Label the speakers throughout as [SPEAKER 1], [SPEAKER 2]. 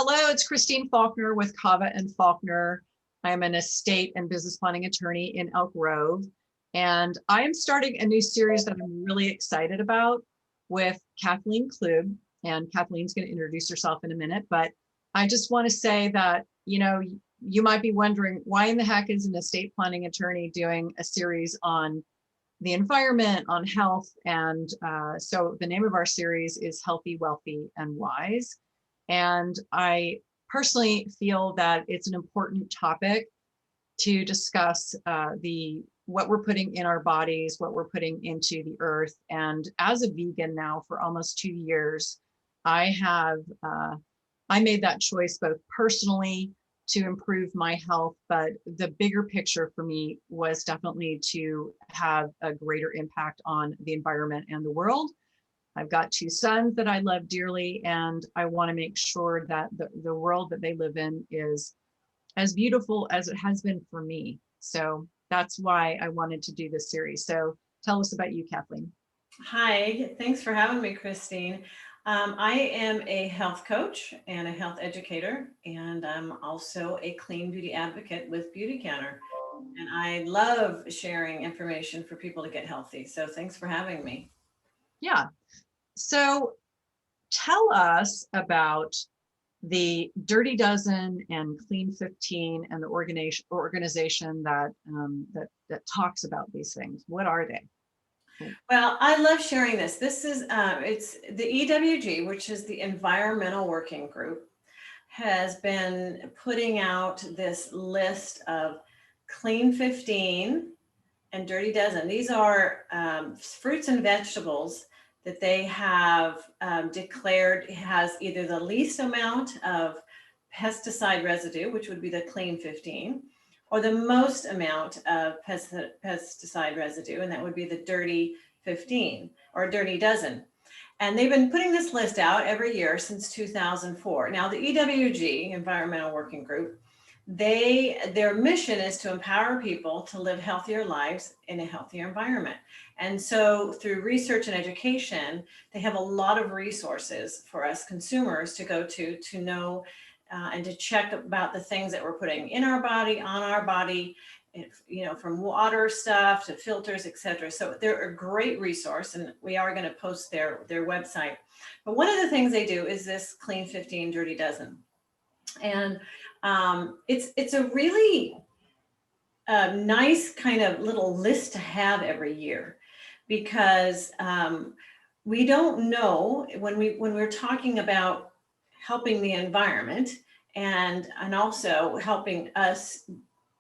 [SPEAKER 1] Hello, it's Christine Faulkner with Cava and Faulkner. I'm an estate and business planning attorney in Elk Grove, and I am starting a new series that I'm really excited about with Kathleen Klug, and Kathleen's going to introduce herself in a minute, but I just want to say that, you might be wondering, why in the heck is an estate planning attorney doing a series on the environment, on health? And so the name of our series is Healthy, Wealthy, and Wise. And I personally feel that it's an important topic to discuss what we're putting in our bodies, what we're putting into the earth. And as a vegan now for almost 2 years, I made that choice both personally to improve my health, but the bigger picture for me was definitely to have a greater impact on the environment and the world. I've got 2 sons that I love dearly, and I want to make sure that the world that they live in is as beautiful as it has been for me. So that's why I wanted to do this series. So tell us about you, Kathleen.
[SPEAKER 2] Hi, thanks for having me, Christine. I am a health coach and a health educator, and I'm also a clean beauty advocate with Beauty Counter. And I love sharing information for people to get healthy. So thanks for having me.
[SPEAKER 1] Yeah. So tell us about the Dirty Dozen and Clean 15 and the organization that talks about these things. What are they?
[SPEAKER 2] Well, I love sharing this. This is it's the EWG, which is the Environmental Working Group, has been putting out this list of Clean 15 and Dirty Dozen. These are fruits and vegetables that they have declared has either the least amount of pesticide residue, which would be the Clean 15, or the most amount of pesticide residue, and that would be the Dirty 15 or Dirty Dozen. And they've been putting this list out every year since 2004. Now, the EWG, Environmental Working Group, their mission is to empower people to live healthier lives in a healthier environment. And so through research and education, they have a lot of resources for us consumers to go to know and to check about the things that we're putting in our body, on our body, from water stuff to filters, etc. So they're a great resource, and we are going to post their website. But one of the things they do is this Clean 15 Dirty Dozen. And it's a really nice kind of little list to have every year, because we don't know when we're talking about helping the environment and also helping us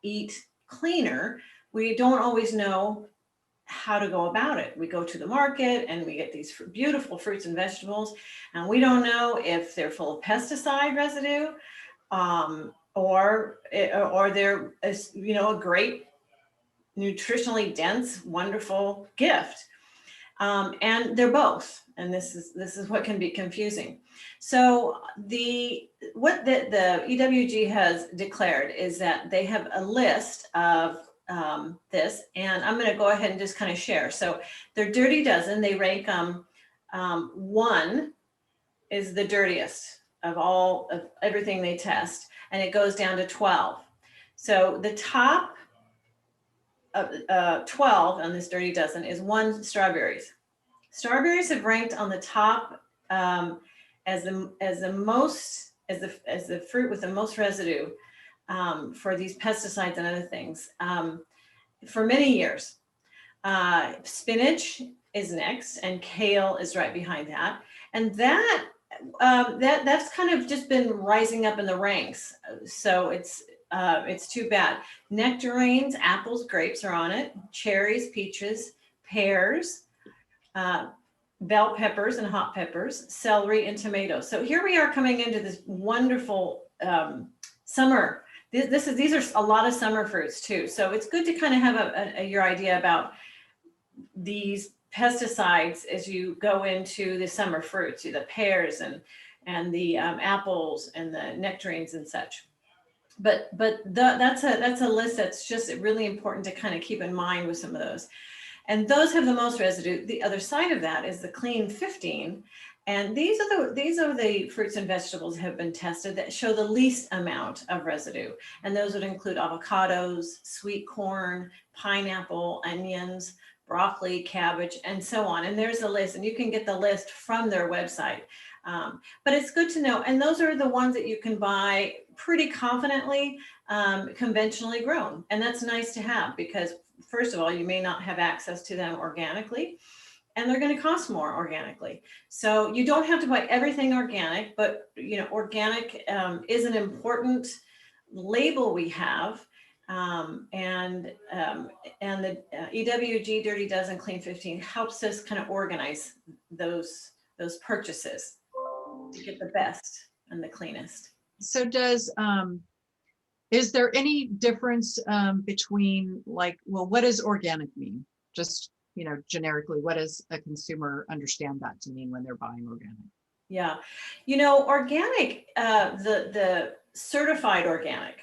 [SPEAKER 2] eat cleaner, we don't always know how to go about it. We go to the market and we get these beautiful fruits and vegetables, and we don't know if they're full of pesticide residue, or they're a great nutritionally dense, wonderful gift. And they're both, and this is what can be confusing. So what the EWG has declared is that they have a list of this, and I'm going to go ahead and just kind of share. So their Dirty Dozen, they rank them. 1 is the dirtiest of everything they test, and it goes down to 12. So the top 12 on this Dirty Dozen is 1, strawberries. Strawberries have ranked on the top as the fruit with the most residue for these pesticides and other things for many years. Spinach is next, and kale is right behind that, and that's kind of just been rising up in the ranks. So it's too bad. Nectarines, apples, grapes are on it. Cherries, peaches, pears, bell peppers and hot peppers, celery, and tomatoes. So here we are coming into this wonderful summer. These are a lot of summer fruits too. So it's good to kind of have your idea about these pesticides as you go into the summer fruits, the pears and the apples and the nectarines and such. But that's a list that's just really important to kind of keep in mind with some of those. And those have the most residue. The other side of that is the Clean 15, And these are the fruits and vegetables that have been tested that show the least amount of residue. And those would include avocados, sweet corn, pineapple, onions, broccoli, cabbage, and so on. And there's a list, and you can get the list from their website. But it's good to know. And those are the ones that you can buy pretty confidently, conventionally grown. And that's nice to have because, first of all, you may not have access to them organically, and they're going to cost more organically. So you don't have to buy everything organic, but organic is an important label we have. And the EWG Dirty Dozen Clean 15 helps us kind of organize those purchases to get the best and the cleanest.
[SPEAKER 1] So is there any difference between what does organic mean? Just, generically, what does a consumer understand that to mean when they're buying organic?
[SPEAKER 2] Yeah, organic, the certified organic,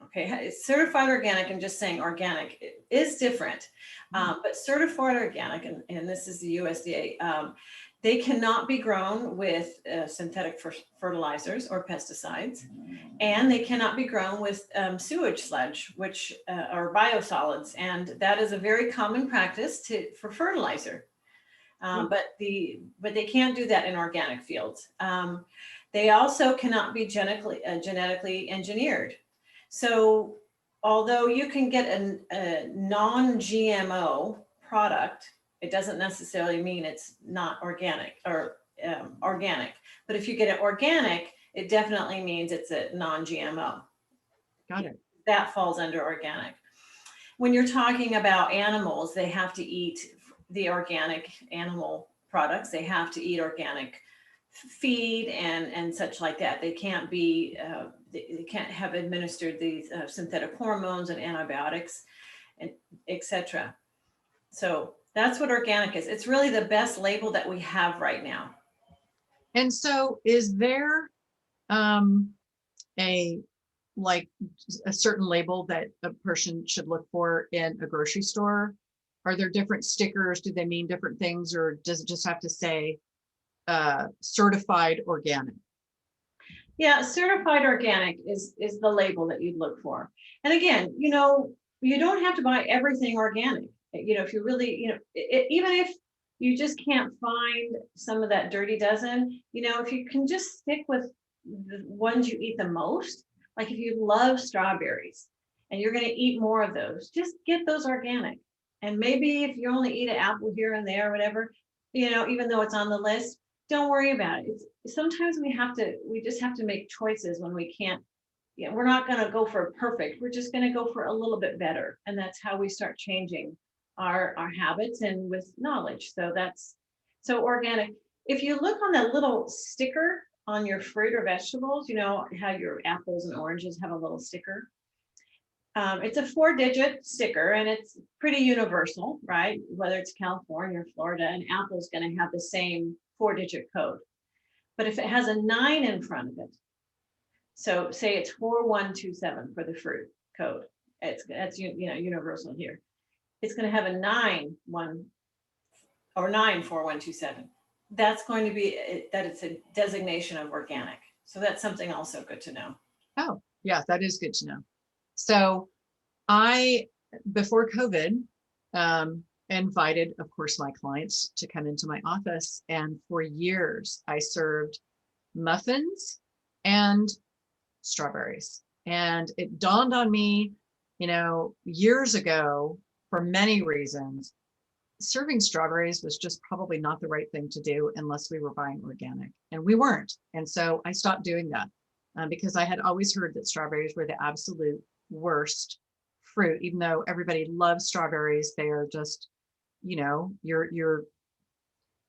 [SPEAKER 2] okay, certified organic and just saying organic is different, but certified organic, and this is the USDA, they cannot be grown with synthetic fertilizers or pesticides, and they cannot be grown with sewage sludge, which are biosolids, and that is a very common practice for fertilizer. But they can't do that in organic fields. They also cannot be genetically engineered. So although you can get a non-GMO product, it doesn't necessarily mean it's not organic or organic. But if you get it organic, it definitely means it's a non-GMO.
[SPEAKER 1] Got it.
[SPEAKER 2] That falls under organic. When you're talking about animals, they have to eat the organic animal products. They have to eat organic feed and such like that. They can't be, they can't have administered these synthetic hormones and antibiotics, and etc. So that's what organic is. It's really the best label that we have right now.
[SPEAKER 1] And so is there a certain label that a person should look for in a grocery store? Are there different stickers? Do they mean different things, or does it just have to say certified organic?
[SPEAKER 2] Yeah, certified organic is the label that you'd look for. And again, you don't have to buy everything organic. If you really, even if you just can't find some of that Dirty Dozen, if you can just stick with the ones you eat the most, like if you love strawberries and you're going to eat more of those, just get those organic. And maybe if you only eat an apple here and there or whatever, even though it's on the list, don't worry about it. Sometimes we just have to make choices when we can't, we're not going to go for perfect. We're just going to go for a little bit better. And that's how we start changing our habits and with knowledge. So organic. If you look on that little sticker on your fruit or vegetables, how your apples and oranges have a little sticker. It's a 4-digit sticker, and it's pretty universal, right? Whether it's California or Florida, an apple is going to have the same 4-digit code. But if it has a 9 in front of it, so say it's 4127 for the fruit code, that's universal here. It's going to have a 94127. That's going to be that it's a designation of organic. So that's something also good to know.
[SPEAKER 1] Oh, yeah, that is good to know. So before COVID, invited, of course, my clients to come into my office. And for years, I served muffins and strawberries. And it dawned on me, years ago, for many reasons, serving strawberries was just probably not the right thing to do unless we were buying organic. And we weren't. And so I stopped doing that because I had always heard that strawberries were the absolute worst fruit. Even though everybody loves strawberries, they are just, you're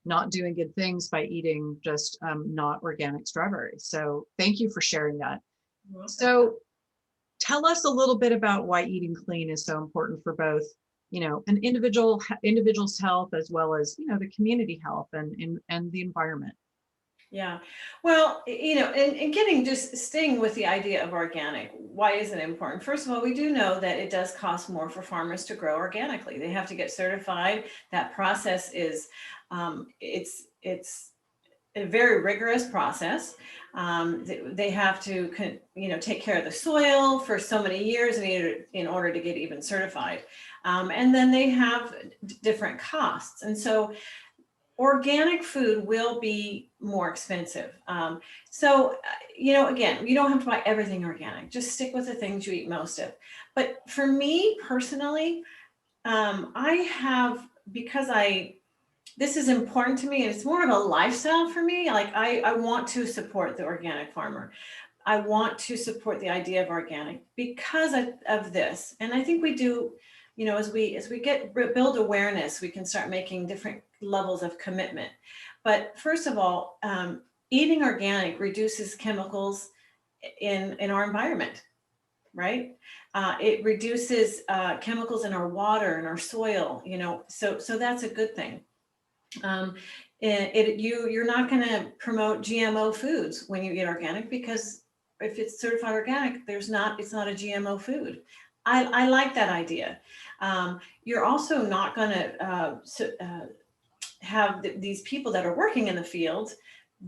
[SPEAKER 1] not doing good things by eating just not organic strawberries. So thank you for sharing that. So tell us a little bit about why eating clean is so important for both, an individual's health as well as, the community health and the environment.
[SPEAKER 2] Yeah, well, and just staying with the idea of organic, why is it important? First of all, we do know that it does cost more for farmers to grow organically. They have to get certified. That process is, it's a very rigorous process. They have to, take care of the soil for so many years in order to get even certified. And then they have different costs. And so organic food will be more expensive. Again, you don't have to buy everything organic. Just stick with the things you eat most of. But for me personally, this is important to me, and it's more of a lifestyle for me. Like I want to support the organic farmer. I want to support the idea of organic because of this. And I think we do, as we build awareness, we can start making different levels of commitment. But first of all, eating organic reduces chemicals in our environment, right? It reduces chemicals in our water and our soil, so that's a good thing. You're not going to promote GMO foods when you eat organic, because if it's certified organic, it's not a GMO food. I like that idea. You're also not going to have these people that are working in the field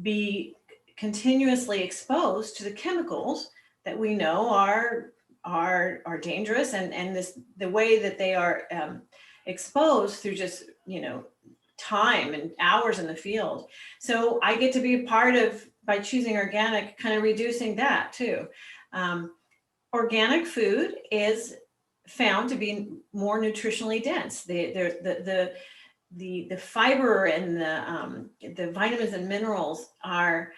[SPEAKER 2] be continuously exposed to the chemicals that we know are dangerous, and the way that they are exposed through just time and hours in the field. So I get to be a part of, by choosing organic, kind of reducing that too. Organic food is found to be more nutritionally dense. The fiber and the vitamins and minerals are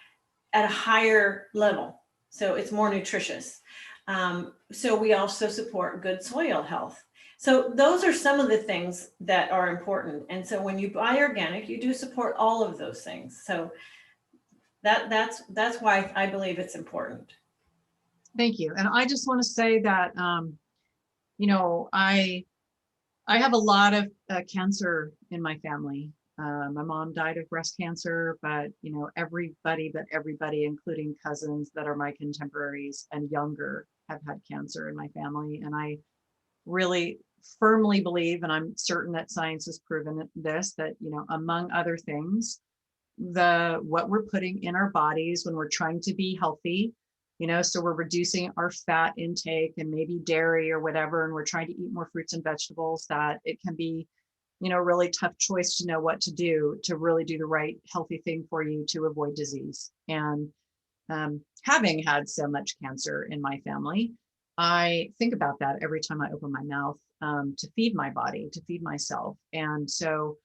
[SPEAKER 2] at a higher level, so it's more nutritious. So we also support good soil health. So those are some of the things that are important. And so when you buy organic, you do support all of those things. So that's why I believe it's important.
[SPEAKER 1] Thank you. And I just want to say that, I have a lot of cancer in my family. My mom died of breast cancer, but everybody, including cousins that are my contemporaries and younger, have had cancer in my family. And I really firmly believe, and I'm certain that science has proven this, that, among other things, what we're putting in our bodies when we're trying to be healthy, so we're reducing our fat intake and maybe dairy or whatever, and we're trying to eat more fruits and vegetables, that it can be, a really tough choice to know what to do to really do the right healthy thing for you to avoid disease. And having had so much cancer in my family, I think about that every time I open my mouth to feed my body, to feed myself. And so,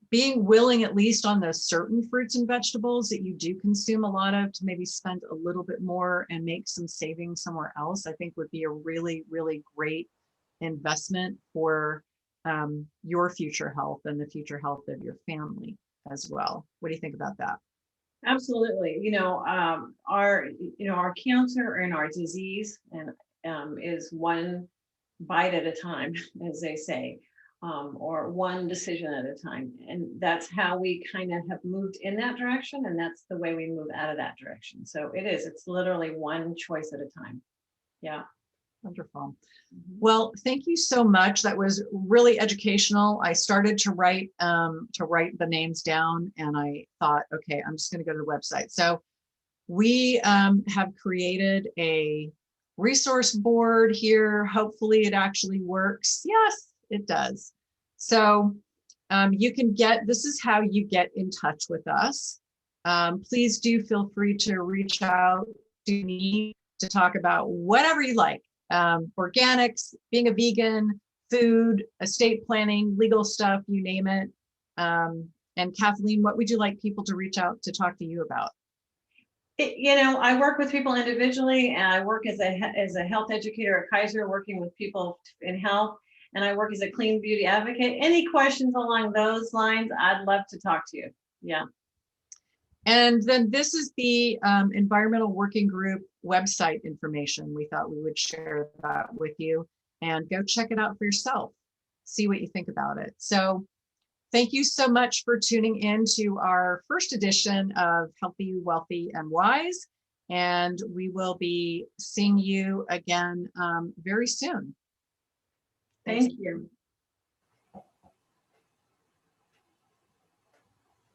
[SPEAKER 1] being willing, at least on those certain fruits and vegetables that you do consume a lot of, to maybe spend a little bit more and make some savings somewhere else, I think would be a really, really great investment for your future health and the future health of your family as well. What do you think about that?
[SPEAKER 2] Absolutely. Our cancer and our disease is one bite at a time, as they say, or one decision at a time. And that's how we kind of have moved in that direction. And that's the way we move out of that direction. So it's literally one choice at a time. Yeah.
[SPEAKER 1] Wonderful. Well, thank you so much. That was really educational. I started to write the names down, and I thought, okay, I'm just going to go to the website. So we have created a resource board here. Hopefully it actually works. Yes, it does. So this is how you get in touch with us. Please do feel free to reach out to me to talk about whatever you like. Organics, being a vegan, food, estate planning, legal stuff, you name it. And Kathleen, what would you like people to reach out to talk to you about?
[SPEAKER 2] I work with people individually, and I work as a health educator at Kaiser, working with people in health, and I work as a clean beauty advocate. Any questions along those lines, I'd love to talk to you. Yeah.
[SPEAKER 1] And then this is the Environmental Working Group website information. We thought we would share that with you, and go check it out for yourself. See what you think about it. So thank you so much for tuning in to our first edition of Healthy, Wealthy, and Wise. And we will be seeing you again very soon.
[SPEAKER 2] Thank you.